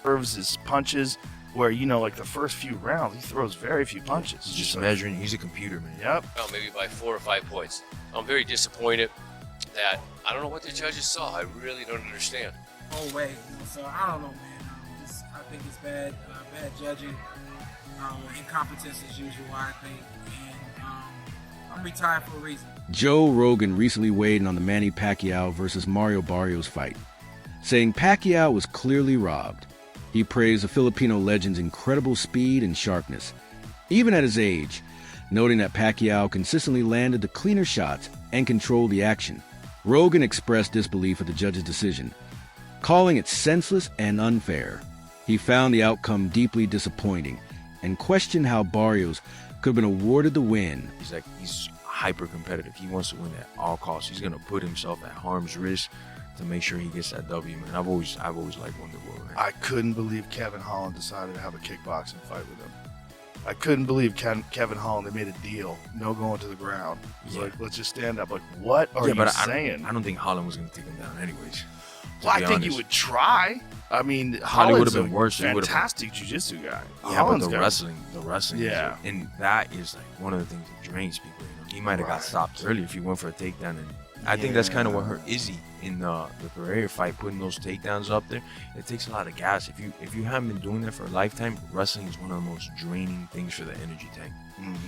curves his punches, where, you know, like the first few rounds, he throws very few punches. He's just measuring. He's a computer, man. Yep. Oh, maybe by 4 or 5 points. I'm very disappointed that I don't know what the judges saw. I really don't understand. Oh wait, so I don't know, man. I think it's bad judging, incompetence as usual. I think, and I'm retired for a reason. Joe Rogan recently weighed in on the Manny Pacquiao versus Mario Barrios fight, saying Pacquiao was clearly robbed. He praised the Filipino legend's incredible speed and sharpness, even at his age, noting that Pacquiao consistently landed the cleaner shots and controlled the action. Rogan expressed disbelief at the judge's decision, calling it senseless and unfair. He found the outcome deeply disappointing and questioned how Barrios could have been awarded the win. He's hyper competitive. He wants to win at all costs. He's gonna put himself at harm's risk to make sure he gets that W, man. I've always liked Wonderboy, man. I couldn't believe Kevin Holland decided to have a kickboxing fight with him. I couldn't believe Kevin Holland, they made a deal, no going to the ground. He's like, let's just stand up. Like, what are you saying? I don't think Holland was going to take him down anyways. Well, I think you would try. I mean, Holland would have been worse. He Fantastic jiu-jitsu guy. Yeah, but the wrestling. Yeah. And that is like one of the things that drains people. You know? He might have got stopped early if he went for a takedown. And I think that's kind of what hurt Izzy in the Pereira fight, putting those takedowns up there. It takes a lot of gas. If you haven't been doing that for a lifetime, wrestling is one of the most draining things for the energy tank.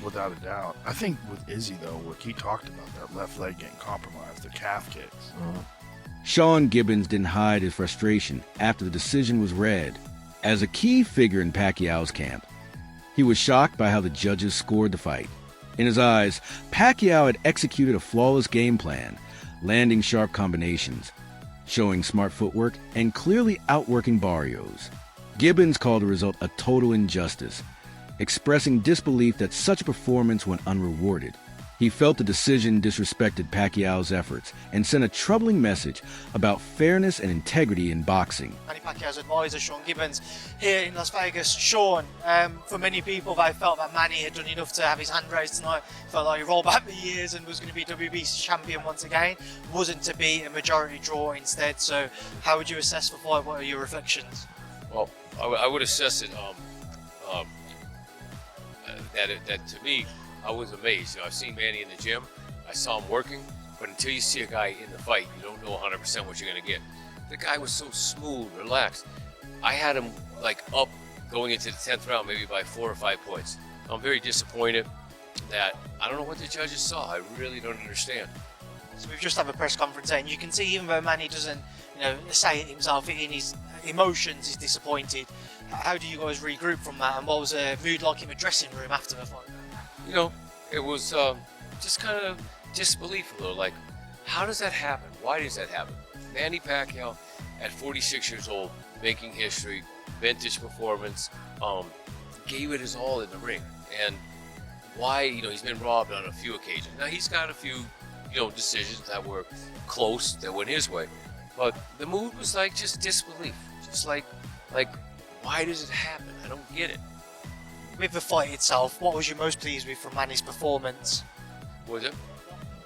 Without a doubt. I think with Izzy, though, what he talked about, that left leg getting compromised, the calf kicks. Sean Gibbons didn't hide his frustration after the decision was read. As a key figure in Pacquiao's camp, he was shocked by how the judges scored the fight. In his eyes, Pacquiao had executed a flawless game plan, landing sharp combinations, showing smart footwork, and clearly outworking Barrios. Gibbons called the result a total injustice, expressing disbelief that such a performance went unrewarded. He felt the decision disrespected Pacquiao's efforts and sent a troubling message about fairness and integrity in boxing. Manny Pacquiao's advisor, Sean Gibbons, here in Las Vegas. Sean, for many people, they felt that Manny had done enough to have his hand raised tonight. Felt like he rolled back the years and was going to be WBC champion once again. Wasn't to be a majority draw instead. So, how would you assess the fight? What are your reflections? Well, I would assess it that to me, I was amazed. You know, I've seen Manny in the gym. I saw him working, but until you see a guy in the fight, you don't know 100% what you're going to get. The guy was so smooth, relaxed. I had him like up going into the 10th round, maybe by 4 or 5 points. I'm very disappointed that I don't know what the judges saw. I really don't understand. So we've just had a press conference and you can see even though Manny doesn't, say it himself in his emotions, he's disappointed. How do you guys regroup from that, and what was the mood like in the dressing room after the fight? It was just kind of disbelief a little. Like, how does that happen? Why does that happen? Manny Pacquiao, at 46 years old, making history, vintage performance, gave it his all in the ring. And why, he's been robbed on a few occasions. Now, he's got a few, decisions that were close, that went his way. But the mood was like just disbelief. Just like, why does it happen? I don't get it. With the fight itself, what was you most pleased with from Manny's performance? Was it?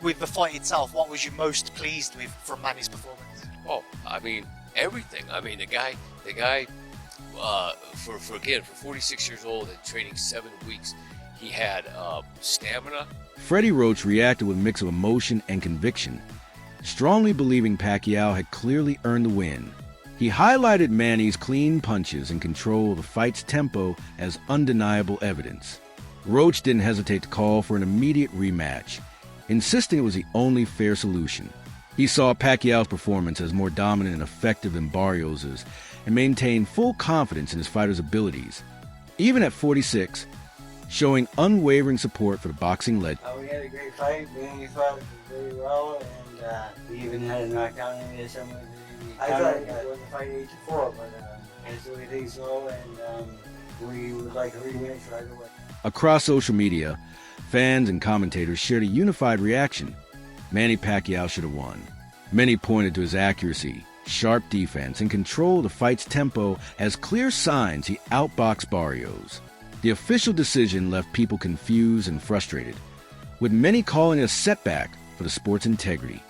With the fight itself, what was you most pleased with from Manny's performance? Oh, I mean, everything. I mean, the guy, for 46 years old and training 7 weeks, he had stamina. Freddie Roach reacted with a mix of emotion and conviction, strongly believing Pacquiao had clearly earned the win. He highlighted Manny's clean punches and control of the fight's tempo as undeniable evidence. Roach didn't hesitate to call for an immediate rematch, insisting it was the only fair solution. He saw Pacquiao's performance as more dominant and effective than Barrios's and maintained full confidence in his fighter's abilities. Even at 46, showing unwavering support for the boxing legend. We had a great fight. Manny fought very well, and we even had a knockout in there somewhere. I thought it was a fight 8-4, but I still think so, and we would like a rematch right away. Across social media, fans and commentators shared a unified reaction. Manny Pacquiao should have won. Many pointed to his accuracy, sharp defense, and control of the fight's tempo as clear signs he outboxed Barrios. The official decision left people confused and frustrated, with many calling it a setback for the sport's integrity.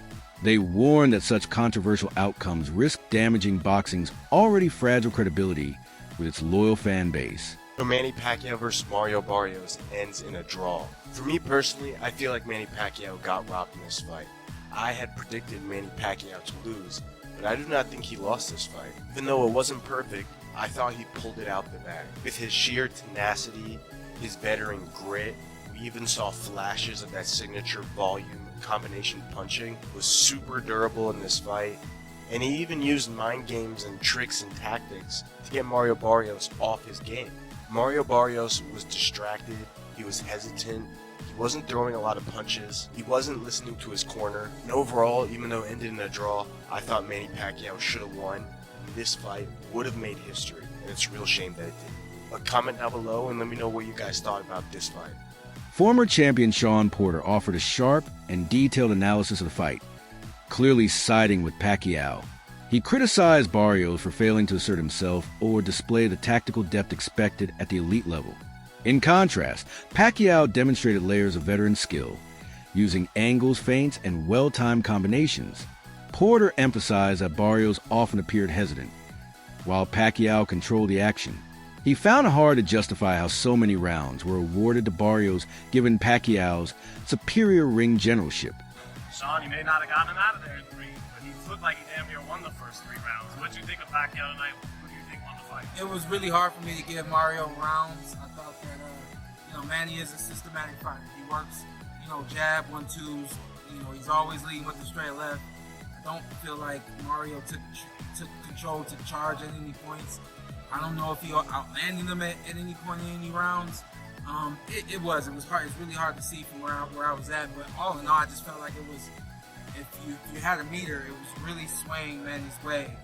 They warned that such controversial outcomes risk damaging boxing's already fragile credibility with its loyal fan base. So Manny Pacquiao versus Mario Barrios ends in a draw. For me personally, I feel like Manny Pacquiao got robbed in this fight. I had predicted Manny Pacquiao to lose, but I do not think he lost this fight. Even though it wasn't perfect, I thought he pulled it out the bag. With his sheer tenacity, his veteran grit, we even saw flashes of that signature volume combination punching. Was super durable in this fight, and he even used mind games and tricks and tactics to get Mario Barrios off his game. Mario Barrios was distracted, he was hesitant, he wasn't throwing a lot of punches, he wasn't listening to his corner, and overall, even though it ended in a draw, I thought Manny Pacquiao should have won. This fight would have made history, and it's a real shame that it didn't. But comment down below and let me know what you guys thought about this fight. Former champion Shawn Porter offered a sharp and detailed analysis of the fight, clearly siding with Pacquiao. He criticized Barrios for failing to assert himself or display the tactical depth expected at the elite level. In contrast, Pacquiao demonstrated layers of veteran skill, using angles, feints, and well-timed combinations. Porter emphasized that Barrios often appeared hesitant, while Pacquiao controlled the action. He found it hard to justify how so many rounds were awarded to Barrios given Pacquiao's superior ring generalship. Shawn, he may not have gotten him out of there in 3, but he looked like he damn near won the first 3 rounds. What do you think of Pacquiao tonight? Who do you think won the fight? It was really hard for me to give Mario rounds. I thought that, Manny is a systematic fighter. He works, jab, 1-2s. He's always leading with the straight left. I don't feel like Mario took control, took charge at any points. I don't know if he outlanded them at any point in any rounds. It was hard. It's really hard to see from where I was at. But all in all, I just felt like it was, if you had a meter, it was really swaying Manny's way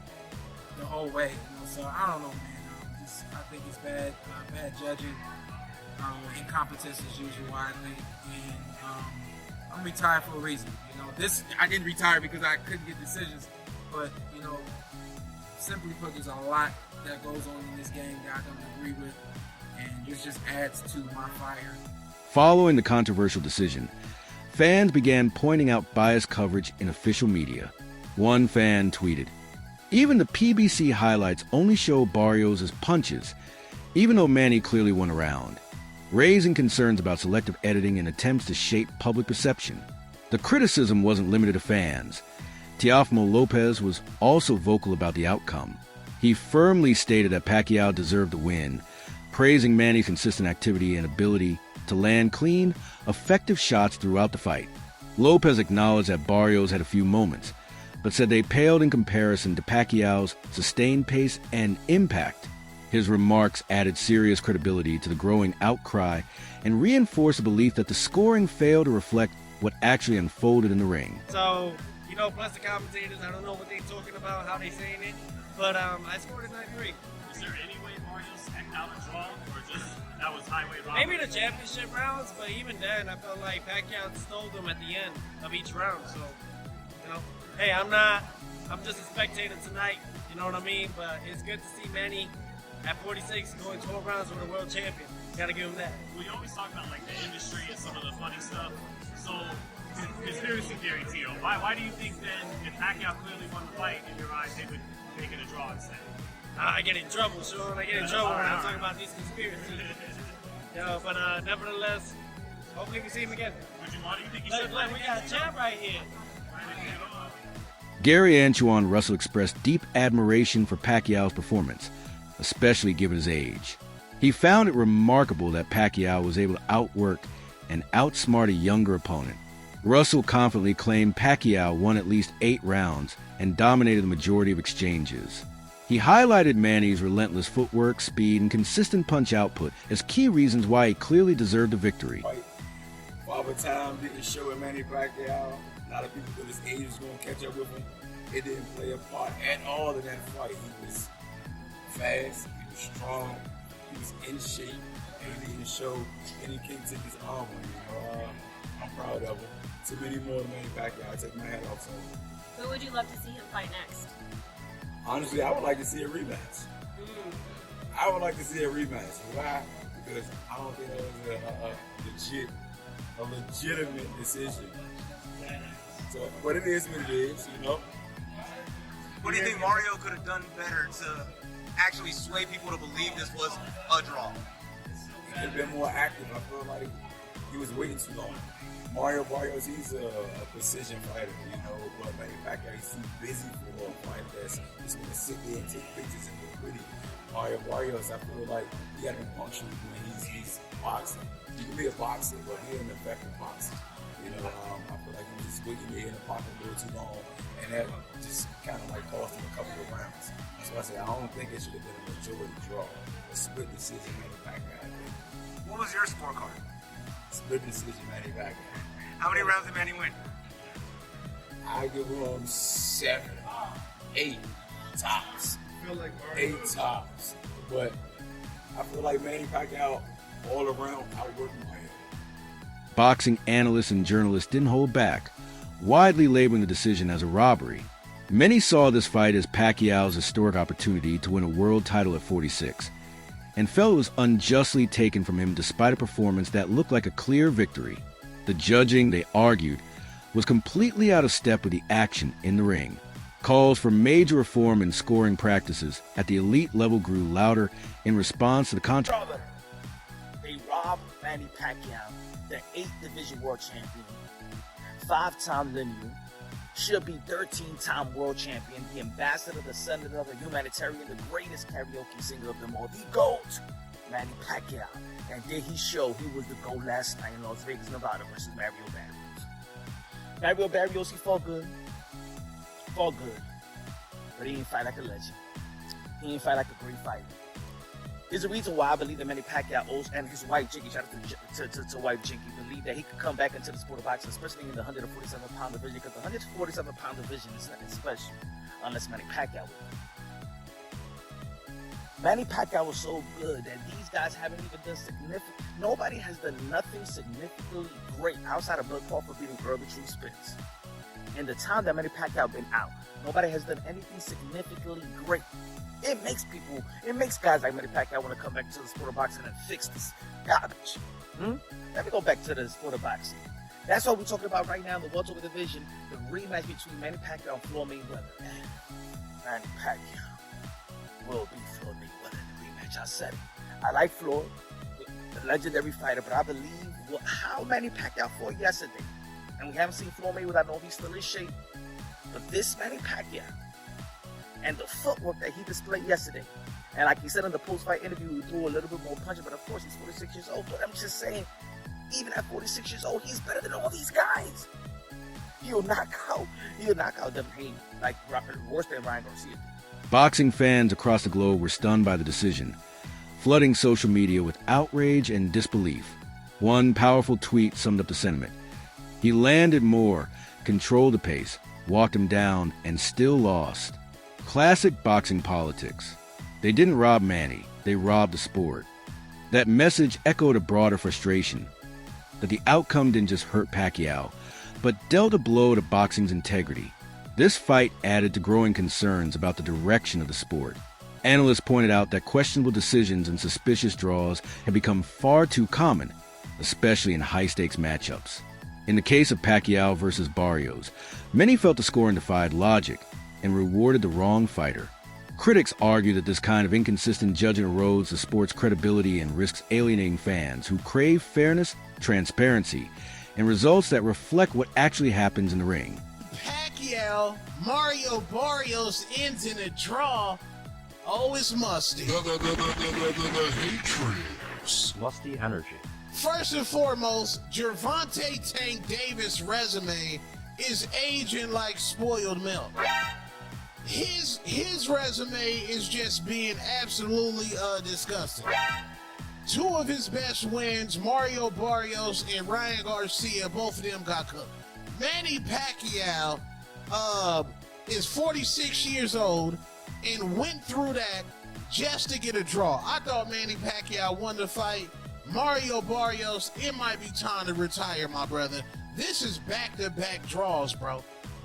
the whole way. So I don't know, man. I think it's bad judging, incompetence as usual. I think, and I'm retired for a reason. I didn't retire because I couldn't get decisions, but simply put, there's a lot that goes on in this game that I don't agree with, and this just adds to my fire. Following the controversial decision, fans began pointing out biased coverage in official media. One fan tweeted, "Even the PBC highlights only show Barrios' punches, even though Manny clearly won a round," raising concerns about selective editing and attempts to shape public perception. The criticism wasn't limited to fans. Teofimo Lopez was also vocal about the outcome. He firmly stated that Pacquiao deserved the win, praising Manny's consistent activity and ability to land clean, effective shots throughout the fight. Lopez acknowledged that Barrios had a few moments, but said they paled in comparison to Pacquiao's sustained pace and impact. His remarks added serious credibility to the growing outcry and reinforced the belief that the scoring failed to reflect what actually unfolded in the ring. So, plus the commentators, I don't know what they're talking about, how they saying it, but I scored a 9-3. Is there any way Barrios hecked out a draw, or just that was highway robbery? Maybe the championship rounds, but even then, I felt like Pacquiao stole them at the end of each round. So, hey, I'm just a spectator tonight, you know what I mean? But it's good to see Manny at 46 going 12 rounds with a world champion. Gotta give him that. We always talk about the industry and some of the funny stuff. So, conspiracy theory, Tio. Why do you think then, if Pacquiao clearly won the fight, in your eyes, they would make it a draw instead? I get in trouble, Sean. I get in trouble when I'm talking about these conspiracies. But nevertheless, hopefully we see him again. Why do you think he should? Look, we got a champ right here. Gary Antoine Russell expressed deep admiration for Pacquiao's performance, especially given his age. He found it remarkable that Pacquiao was able to outwork and outsmart a younger opponent. Russell confidently claimed Pacquiao won at least 8 rounds and dominated the majority of exchanges. He highlighted Manny's relentless footwork, speed, and consistent punch output as key reasons why he clearly deserved the victory. Father Time didn't show at Manny Pacquiao. A lot of people thought his age was going to catch up with him. It didn't play a part at all in that fight. He was fast, he was strong, he was in shape, and he didn't show any kinks in his armor. I'm proud of him. To many more than Manny Pacquiao, I take my hat off to him. Who would you love to see him fight next? Honestly, I would like to see a rematch. I would like to see a rematch. Why? Because I don't think that was a legitimate decision. So, but it is what it is, What do you think Mario could have done better actually sway people to believe this was a draw? He could have been more active. I feel like he was waiting too long. Mario Barrios, he's a precision fighter, you know, but Manny Pacquiao, he's too busy for a fight that's just going to sit there and take pictures and look pretty. Mario Barrios, I feel like he got to be punctual when he's boxing. He can be a boxer, but he's an effective boxer. You know, I feel like he was just waiting there in the pocket a little too long, and that just kind of like cost him a couple of rounds. That's why I say I don't think it should have been a majority draw. A split decision, Manny Pacquiao, I think. What was your scorecard? Split decision, Manny Pacquiao. How many rounds did Manny win? I give him 7, 8 tops. 8 tops. But I feel like Manny Pacquiao all around outworked my head. Boxing analysts and journalists didn't hold back, widely labeling the decision as a robbery. Many saw this fight as Pacquiao's historic opportunity to win a world title at 46, and felt it was unjustly taken from him despite a performance that looked like a clear victory. The judging, they argued, was completely out of step with the action in the ring. Calls for major reform in scoring practices at the elite level grew louder in response to the controversy. They robbed Manny Pacquiao, the 8th division world champion, 5-time lineal, should be 13-time world champion, the ambassador, the senator, the humanitarian, the greatest karaoke singer of them all, the GOAT, Manny Pacquiao. And did he show he was the GOAT last night in Las Vegas, Nevada versus Mario Barrios. Mario Barrios, he fought good. But he didn't fight like a legend. He didn't fight like a great fighter. There's a reason why I believe that Manny Pacquiao and his wife, Jinky, shout out to wife Jinky, believe that he could come back into the sport of boxing, especially in the 147-pound division, because the 147-pound division is nothing special unless Manny Pacquiao would. Manny Pacquiao was so good that these guys haven't even done significant. Nobody has done nothing significantly great outside of Blood Crawford beating Early True Spence. In the time that Manny Pacquiao been out, nobody has done anything significantly great. It makes guys like Manny Pacquiao want to come back to the sport of boxing and fix this garbage. Let me go back to the sport of boxing. That's what we're talking about right now in the welterweight division, the rematch between Manny Pacquiao and Floyd Mayweather. Manny Pacquiao will be Floyd Mayweather in the rematch. I said it. I like Floyd, the legendary fighter, but I believe how Manny Pacquiao fought yesterday. And we haven't seen Floyd Mayweather. I know he's still in shape. But this Manny Pacquiao and the footwork that he displayed yesterday, and like he said in the post-fight interview, he threw a little bit more punch, but of course he's 46 years old. But I'm just saying, even at 46 years old, he's better than all these guys. He'll knock out them like worse than Ryan Garcia. Boxing fans across the globe were stunned by the decision, flooding social media with outrage and disbelief. One powerful tweet summed up the sentiment. He landed more, controlled the pace, walked him down, and still lost. Classic boxing politics. They didn't rob Manny, they robbed the sport. That message echoed a broader frustration, that the outcome didn't just hurt Pacquiao, but dealt a blow to boxing's integrity. This fight added to growing concerns about the direction of the sport. Analysts pointed out that questionable decisions and suspicious draws had become far too common, especially in high-stakes matchups. In the case of Pacquiao versus Barrios, many felt the scoring defied logic and rewarded the wrong fighter. Critics argue that this kind of inconsistent judging erodes the sport's credibility and risks alienating fans who crave fairness, transparency, and results that reflect what actually happens in the ring. Pacquiao, Mario Barrios ends in a draw. Oh, it's musty. Musty energy. First and foremost, Gervonta Tank Davis' resume is aging like spoiled milk. His resume is just being absolutely disgusting. Two of his best wins, Mario Barrios and Ryan Garcia, both of them got cooked. Manny Pacquiao is 46 years old and went through that just to get a draw. I thought Manny Pacquiao won the fight. Mario Barrios, it might be time to retire, my brother. This is back-to-back draws, bro.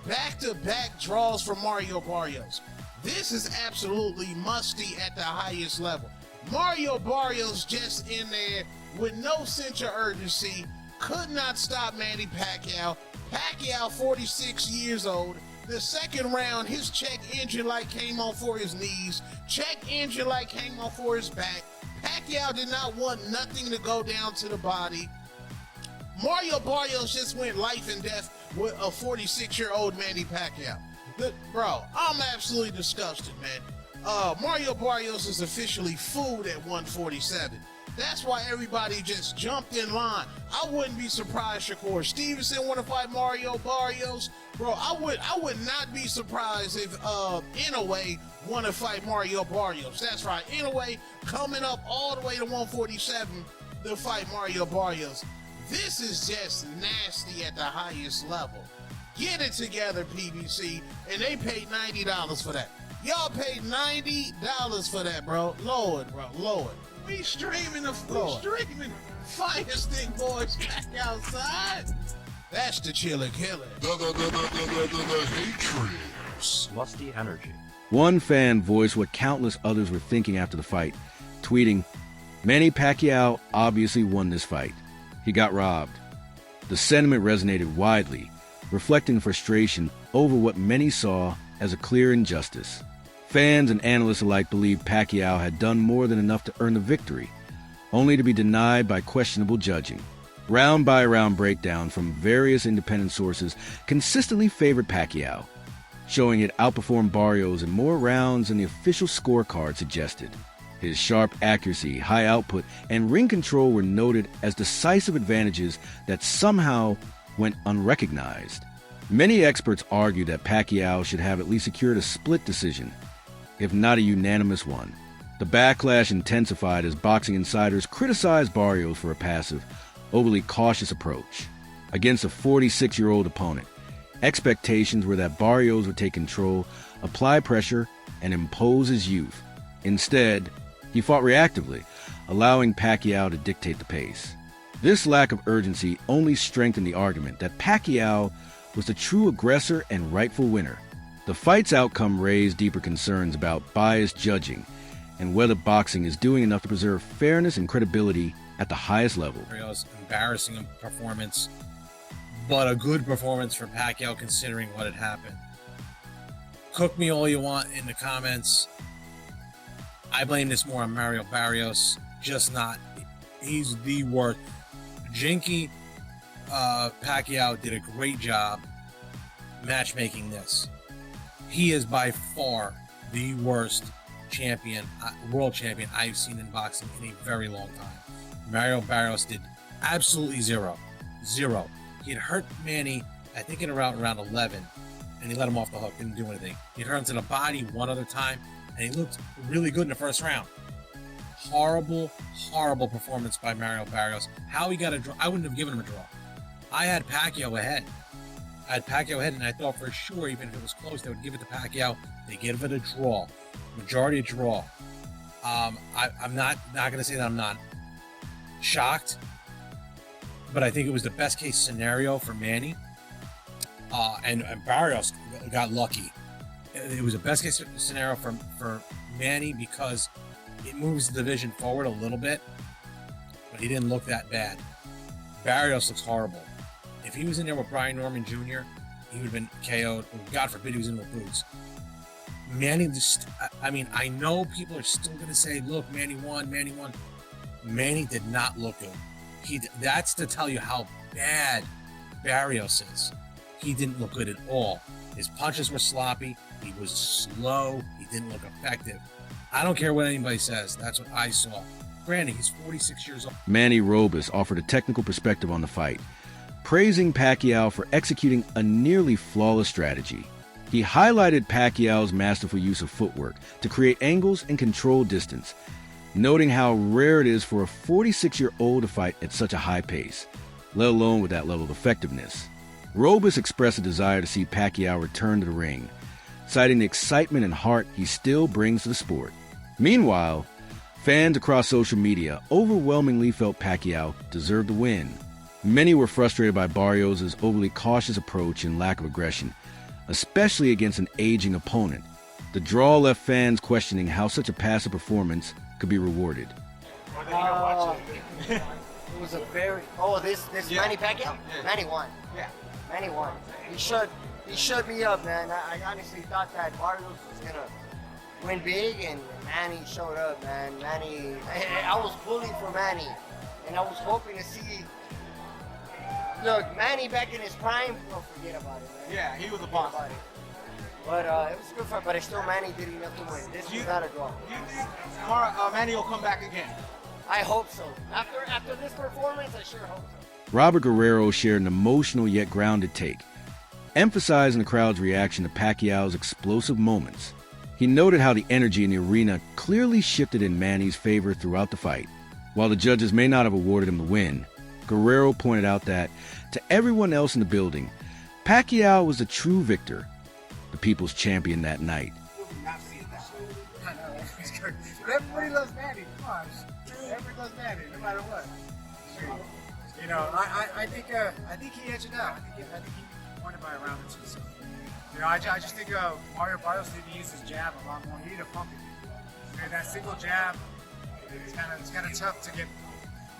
Back-to-back draws for Mario Barrios. This is absolutely musty at the highest level. Mario Barrios just in there with no sense of urgency, could not stop Manny Pacquiao. Pacquiao, 46 years old, The second round, his check engine light came on for his knees. Check engine light came on for his back. Pacquiao did not want nothing to go down to the body. Mario Barrios just went life and death with a 46-year-old Manny Pacquiao. Bro, I'm absolutely disgusted, man. Mario Barrios is officially food at 147. That's why everybody just jumped in line. I wouldn't be surprised Shakur Stevenson want to fight Mario Barrios. Bro, I would not be surprised if Inoue want to fight Mario Barrios. That's right, Inoue coming up all the way to 147 to fight Mario Barrios. This is just nasty at the highest level. Get it together, PBC, and they paid $90 for that. Y'all paid $90 for that, bro. Lord. We streaming Fire Stick Boys back outside. That's the Chiller Killer. The hatred. Musty energy. One fan voiced what countless others were thinking after the fight, tweeting, "Manny Pacquiao obviously won this fight. He got robbed." The sentiment resonated widely, reflecting frustration over what many saw as a clear injustice. Fans and analysts alike believed Pacquiao had done more than enough to earn the victory, only to be denied by questionable judging. Round-by-round breakdown from various independent sources consistently favored Pacquiao, showing it outperformed Barrios in more rounds than the official scorecard suggested. His sharp accuracy, high output, and ring control were noted as decisive advantages that somehow went unrecognized. Many experts argue that Pacquiao should have at least secured a split decision, if not a unanimous one. The backlash intensified as boxing insiders criticized Barrios for a passive, overly cautious approach against a 46-year-old opponent. Expectations were that Barrios would take control, apply pressure, and impose his youth. Instead, he fought reactively, allowing Pacquiao to dictate the pace. This lack of urgency only strengthened the argument that Pacquiao was the true aggressor and rightful winner. The fight's outcome raised deeper concerns about biased judging and whether boxing is doing enough to preserve fairness and credibility at the highest level. Embarrassing performance, but a good performance for Pacquiao considering what had happened. Cook me all you want in the comments. I blame this more on Mario Barrios, just not. He's the worst. Jinky Pacquiao did a great job matchmaking this. He is by far the worst world champion I've seen in boxing in a very long time. Mario Barrios did absolutely zero. He had hurt Manny, I think in around round 11, and he let him off the hook, didn't do anything. He hurt him to the body one other time, and he looked really good in the first round. Horrible performance by Mario Barrios. How he got a draw, I wouldn't have given him a draw. I had Pacquiao ahead. And I thought for sure, even if it was close, they would give it to Pacquiao. They give it a draw. Majority a draw. I'm not going to say that I'm not shocked, but I think it was the best case scenario for Manny. And Barrios got lucky. It was a best case scenario for Manny because it moves the division forward a little bit, but he didn't look that bad. Barrios looks horrible. If he was in there with Brian Norman Jr., he would have been KO'd. God forbid he was in with Boots. Manny just, I know people are still going to say, look, Manny won. Manny did not look good. That's to tell you how bad Barrios is. He didn't look good at all. His punches were sloppy. He was slow. He didn't look effective. I don't care what anybody says. That's what I saw. Granted, he's 46 years old. Manny Robus offered a technical perspective on the fight, praising Pacquiao for executing a nearly flawless strategy. He highlighted Pacquiao's masterful use of footwork to create angles and control distance, noting how rare it is for a 46-year-old to fight at such a high pace, let alone with that level of effectiveness. Robus expressed a desire to see Pacquiao return to the ring, citing the excitement and heart he still brings to the sport. Meanwhile, fans across social media overwhelmingly felt Pacquiao deserved the win. Many were frustrated by Barrios' overly cautious approach and lack of aggression, especially against an aging opponent. The draw left fans questioning how such a passive performance could be rewarded. It was a very... this Yeah. Manny Pacquiao? Yeah. Manny won. Yeah. Manny won. He should... he shut me up, man. I honestly thought that Barrios was gonna win big, and Manny showed up, man. Manny, I was pulling for Manny, and I was hoping to see. Look, Manny back in his prime, well, forget about it, man. Yeah, he was a boss. But it was a good fight, but still Manny did enough to win. This was not a draw. Do you think Manny will come back again? I hope so. After this performance, I sure hope so. Robert Guerrero shared an emotional yet grounded take, emphasizing the crowd's reaction to Pacquiao's explosive moments. He noted how the energy in the arena clearly shifted in Manny's favor throughout the fight. While the judges may not have awarded him the win, Guerrero pointed out that, to everyone else in the building, Pacquiao was the true victor, the people's champion that night. Everybody loves Manny. Come on, everybody loves Manny, no matter what. You know, I think he edged it out. I think he won it by a round or two. So, you know, I just think Mario Barrios needed to use his jab a lot more. He needed to pump it. And that single jab, it's kind of tough to get,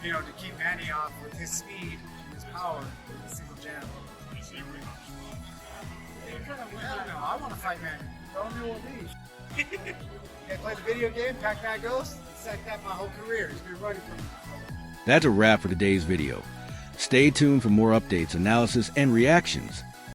you know, to keep Manny off with his speed and his power with a single jab. I want to fight Manny. Don't do what me. You play the video game, Pac-Man Ghost? It's like that my whole career. He's been running from me. That's a wrap for today's video. Stay tuned for more updates, analysis, and reactions